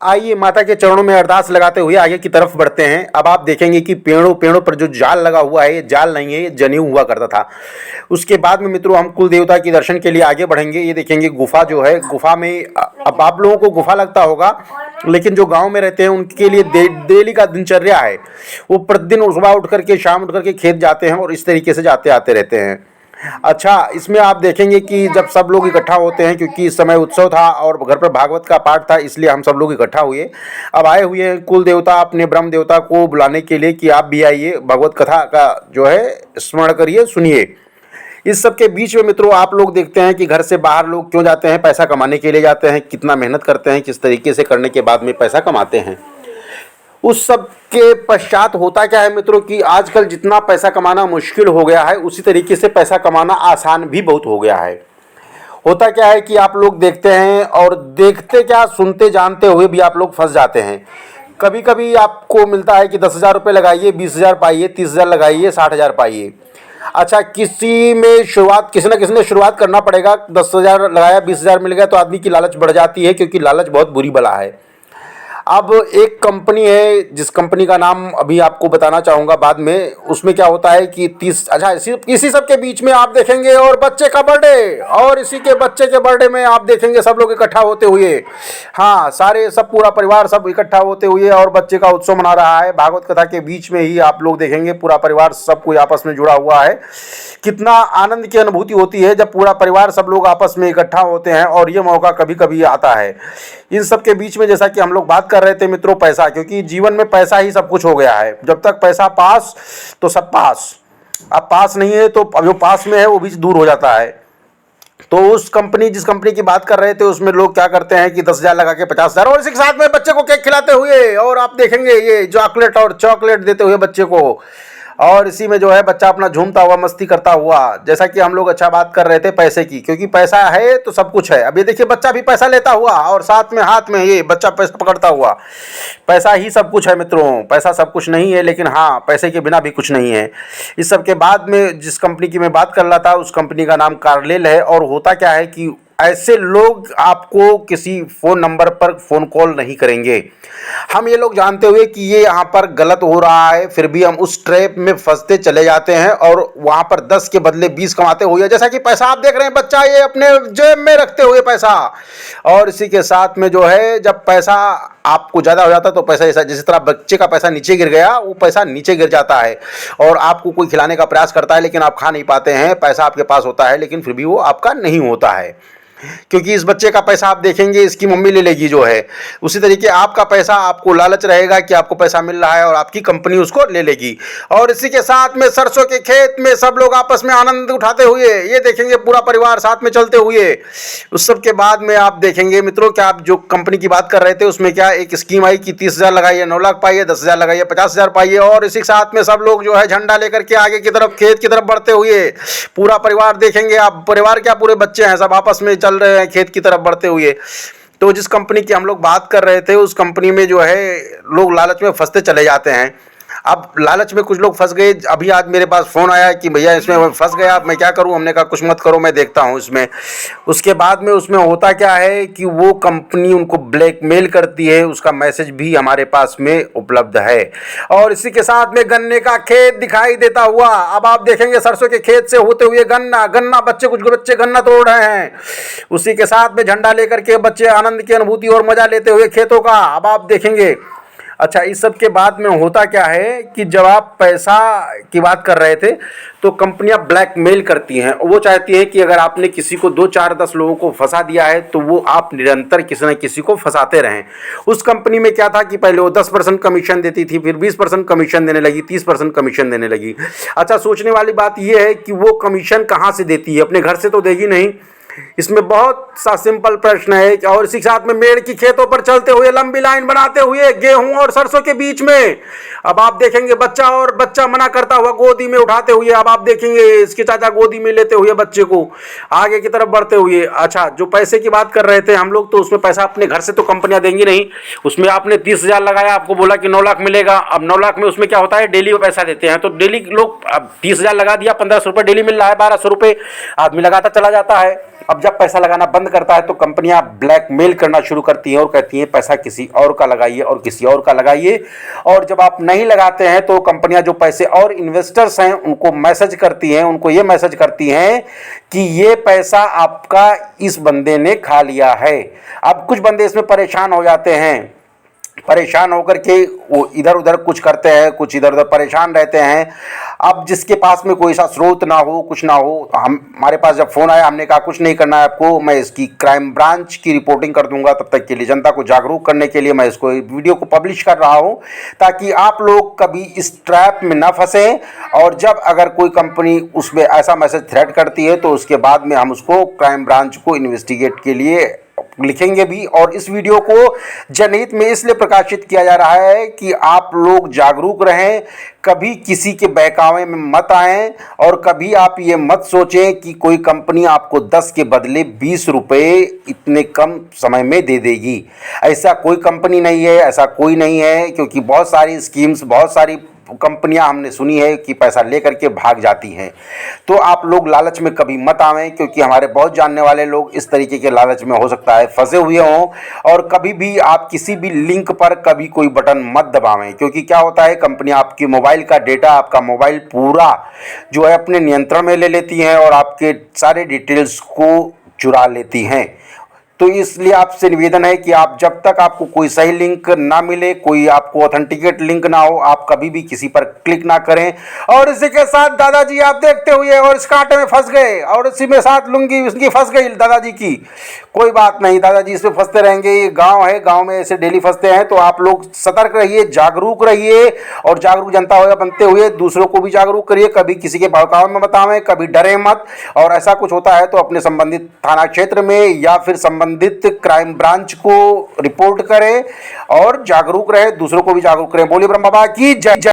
आइए माता के चरणों में अरदास लगाते हुए आगे की तरफ बढ़ते हैं। अब आप देखेंगे कि पेड़ों पर जो जाल लगा हुआ है, ये जाल नहीं है, ये जनेऊ हुआ करता था। उसके बाद में मित्रों हम कुल देवता के दर्शन के लिए आगे बढ़ेंगे। ये देखेंगे गुफा जो है, गुफा में अब आप लोगों को गुफा लगता होगा, लेकिन जो गांव में रहते हैं उनके लिए डेली का दिनचर्या है। वो प्रतिदिन सुबह उठ करके शाम उठ करके खेत जाते हैं और इस तरीके से जाते आते रहते हैं। अच्छा, इसमें आप देखेंगे कि जब सब लोग इकट्ठा होते हैं, क्योंकि इस समय उत्सव था और घर पर भागवत का पाठ था, इसलिए हम सब लोग इकट्ठा हुए। अब आए हुए हैं कुल देवता अपने ब्रह्म देवता को बुलाने के लिए कि आप भी आइए, भगवत कथा का जो है स्मरण करिए, सुनिए। इस सब के बीच में मित्रों आप लोग देखते हैं कि घर से बाहर लोग क्यों जाते हैं? पैसा कमाने के लिए जाते हैं। कितना मेहनत करते हैं, किस तरीके से करने के बाद में पैसा कमाते हैं। उस सब के पश्चात होता क्या है मित्रों कि आजकल जितना पैसा कमाना मुश्किल हो गया है, उसी तरीके से पैसा कमाना आसान भी बहुत हो गया है। होता क्या है कि आप लोग देखते हैं और देखते क्या, सुनते जानते हुए भी आप लोग फंस जाते हैं। कभी कभी आपको मिलता है कि 10,000 रुपये लगाइए, 20,000 पाइए, 30,000 लगाइए, 60,000 पाइए। अच्छा, किसी में शुरुआत, किसी न किसी ने शुरुआत करना पड़ेगा। 10,000 लगाया, 20,000 मिल गया तो आदमी की लालच बढ़ जाती है, क्योंकि लालच बहुत बुरी बला है। अब एक कंपनी है, जिस कंपनी का नाम अभी आपको बताना चाहूँगा बाद में। उसमें क्या होता है कि 30, अच्छा इसी सब के बीच में आप देखेंगे और बच्चे का बर्थडे, और इसी के बच्चे के बर्थडे में आप देखेंगे सब लोग इकट्ठा होते हुए, हाँ सारे सब पूरा परिवार सब इकट्ठा होते हुए और बच्चे का उत्सव मना रहा है। भागवत कथा के बीच में ही आप लोग देखेंगे पूरा परिवार सब कोई आपस में जुड़ा हुआ है। कितना आनंद की अनुभूति होती है जब पूरा परिवार सब लोग आपस में इकट्ठा होते हैं, और ये मौका कभी कभी आता है। इन सब के बीच में जैसा कि हम लोग बात कर रहे थे मित्रों, पैसा, क्योंकि जीवन में पैसा ही सब कुछ हो गया है। जब तक पैसा पास तो सब पास, अब पास नहीं है तो अब जो पास में है वो भी दूर हो जाता है। तो उस कंपनी, जिस कंपनी की बात कर रहे थे, उसमें लोग क्या करते हैं कि 10,000 लगा के 50,000, और इसी के साथ में बच्चे को केक खिलाते हुए, और आप देखेंगे ये चॉकलेट और चॉकलेट देते हुए बच्चे को, और इसी में जो है बच्चा अपना झूमता हुआ मस्ती करता हुआ। जैसा कि हम लोग अच्छा बात कर रहे थे पैसे की, क्योंकि पैसा है तो सब कुछ है। अब ये देखिए बच्चा भी पैसा लेता हुआ और साथ में हाथ में ये बच्चा पैसा पकड़ता हुआ। पैसा ही सब कुछ है मित्रों, पैसा सब कुछ नहीं है, लेकिन हाँ पैसे के बिना भी कुछ नहीं है। इस सब के बाद में जिस कंपनी की मैं बात कर रहा था, उस कंपनी का नाम कार्लेल है। और होता क्या है कि ऐसे लोग आपको किसी फ़ोन नंबर पर फ़ोन कॉल नहीं करेंगे। हम ये लोग जानते हुए कि ये यहाँ पर गलत हो रहा है, फिर भी हम उस ट्रैप में फंसते चले जाते हैं और वहाँ पर 10 के बदले 20 कमाते हुए, जैसा कि पैसा आप देख रहे हैं, बच्चा ये अपने जेब में रखते हुए पैसा, और इसी के साथ में जो है जब पैसा आपको ज़्यादा हो जाता है तो पैसा ऐसा, जिस तरह बच्चे का पैसा नीचे गिर गया, वो पैसा नीचे गिर जाता है और आपको कोई खिलाने का प्रयास करता है, लेकिन आप खा नहीं पाते हैं। पैसा आपके पास होता है लेकिन फिर भी वो आपका नहीं होता है, क्योंकि इस बच्चे का पैसा आप देखेंगे इसकी मम्मी ले लेगी जो है। उसी तरीके आपका पैसा, आपको लालच रहेगा कि आपको पैसा मिल रहा है और आपकी कंपनी उसको ले लेगी। और इसी के साथ में सरसों के खेत में सब लोग आपस में आनंद उठाते हुए, ये देखेंगे पूरा परिवार साथ में चलते हुए। उस सब के बाद में आप देखेंगे मित्रों कि आप जो कंपनी की बात कर रहे थे उसमें क्या एक स्कीम आई कि 30,000 लगाइए 9 लाख पाइए, 10,000 लगाइए 50,000 पाइए। और इसी के साथ में सब लोग जो है झंडा लेकर के आगे की तरफ, खेत की तरफ बढ़ते हुए, पूरा परिवार देखेंगे आप, परिवार क्या पूरे बच्चे हैं सब आपस में चल रहे हैं खेत की तरफ बढ़ते हुए। तो जिस कंपनी की हम लोग बात कर रहे थे, उस कंपनी में जो है लोग लालच में फंसते चले जाते हैं। अब लालच में कुछ लोग फंस गए। अभी आज मेरे पास फ़ोन आया कि भैया इसमें फंस गया, मैं क्या करूं? हमने कहा कुछ मत करो, मैं देखता हूं इसमें। उसके बाद में उसमें होता क्या है कि वो कंपनी उनको ब्लैकमेल करती है, उसका मैसेज भी हमारे पास में उपलब्ध है। और इसी के साथ में गन्ने का खेत दिखाई देता हुआ, अब आप देखेंगे सरसों के खेत से होते हुए गन्ना, कुछ बच्चे गन्ना तोड़ रहे हैं। उसी के साथ में झंडा लेकर के बच्चे आनंद की अनुभूति और मजा लेते हुए खेतों का, अब आप देखेंगे। अच्छा, इस सब के बाद में होता क्या है कि जब आप पैसा की बात कर रहे थे तो कंपनियां ब्लैकमेल करती हैं। वो चाहती हैं कि अगर आपने किसी को 2, 4, 10 लोगों को फंसा दिया है तो वो आप निरंतर किसी न किसी को फंसाते रहें। उस कंपनी में क्या था कि पहले वो 10% कमीशन देती थी, फिर 20% कमीशन देने लगी, 30% कमीशन देने लगी। अच्छा, सोचने वाली बात यह है कि वो कमीशन कहाँ से देती है? अपने घर से तो देगी नहीं। इसमें बहुत सा सिंपल प्रश्न है। और इसी के साथ में मेड़ की खेतों पर चलते हुए लंबी लाइन बनाते हुए गेहूं और सरसों के बीच में, अब आप देखेंगे बच्चा मना करता हुआ गोदी में उठाते हुए, अब आप देखेंगे इसके चाचा गोदी में लेते हुए बच्चे को आगे की तरफ बढ़ते हुए। अच्छा, जो पैसे की बात कर रहे थे हम लोग, तो उसमें पैसा अपने घर से तो कंपनियां देंगी नहीं। उसमें आपने 30,000 लगाया, आपको बोला कि 9 लाख मिलेगा। अब 9 लाख में उसमें क्या होता है, डेली पैसा देते हैं। तो डेली लोग, अब 30,000 लगा दिया, 1,500 रुपये डेली मिल रहा है, 1,200 रुपये आदमी लगाता चला जाता है। अब जब पैसा लगाना बंद करता है तो कंपनियां ब्लैकमेल करना शुरू करती हैं और कहती हैं पैसा किसी और का लगाइए और किसी और का लगाइए। और जब आप नहीं लगाते हैं तो कंपनियां जो पैसे और इन्वेस्टर्स हैं उनको मैसेज करती हैं, उनको ये मैसेज करती हैं कि ये पैसा आपका इस बंदे ने खा लिया है। अब कुछ बंदे इसमें परेशान हो जाते हैं, परेशान होकर के वो इधर उधर कुछ करते हैं, कुछ इधर उधर परेशान रहते हैं। अब जिसके पास में कोई सा स्रोत ना हो, कुछ ना हो, हमारे पास जब फ़ोन आया हमने कहा कुछ नहीं करना है आपको, मैं इसकी क्राइम ब्रांच की रिपोर्टिंग कर दूंगा। तब तक के लिए जनता को जागरूक करने के लिए मैं इसको वीडियो को पब्लिश कर रहा हूं ताकि आप लोग कभी इस ट्रैप में ना फंसें। और जब अगर कोई कंपनी उसमें ऐसा मैसेज थ्रेट करती है तो उसके बाद में हम उसको क्राइम ब्रांच को इन्वेस्टिगेट के लिए लिखेंगे भी। और इस वीडियो को जनहित में इसलिए प्रकाशित किया जा रहा है कि आप लोग जागरूक रहें, कभी किसी के बहकावे में मत आएं और कभी आप ये मत सोचें कि कोई कंपनी आपको 10 के बदले 20 रुपये इतने कम समय में दे देगी। ऐसा कोई कंपनी नहीं है, ऐसा कोई नहीं है, क्योंकि बहुत सारी स्कीम्स, बहुत सारी कंपनियां हमने सुनी है कि पैसा लेकर के भाग जाती हैं। तो आप लोग लालच में कभी मत आवें, क्योंकि हमारे बहुत जानने वाले लोग इस तरीके के लालच में हो सकता है फंसे हुए हों। और कभी भी आप किसी भी लिंक पर कभी कोई बटन मत दबावें, क्योंकि क्या होता है कंपनी आपकी मोबाइल का डेटा, आपका मोबाइल पूरा जो है अपने नियंत्रण में ले लेती हैं और आपके सारे डिटेल्स को चुरा लेती हैं। तो इसलिए आपसे निवेदन है कि आप जब तक आपको कोई सही लिंक ना मिले, कोई आपको ऑथेंटिकेट लिंक ना हो, आप कभी भी किसी पर क्लिक ना करें। और इसी के साथ दादाजी आप देखते हुए और इस कांटे में फंस गए और इसी में साथ लुंगी उसकी फंस गई दादाजी की, कोई बात नहीं, दादाजी इसमें फंसते रहेंगे। ये गांव है, गांव में ऐसे डेली फंसते हैं। तो आप लोग सतर्क रहिए, जागरूक रहिए और जागरूक जनता होगा बनते हुए दूसरों को भी जागरूक करिए। कभी किसी के बहकावे में बतावें, कभी डरे मत। और ऐसा कुछ होता है तो अपने संबंधित थाना क्षेत्र में या फिर संबंधित क्राइम ब्रांच को रिपोर्ट करें और जागरूक रहे, दूसरों को भी जागरूक करें। बोलिए ब्रह्म बाबा की जय।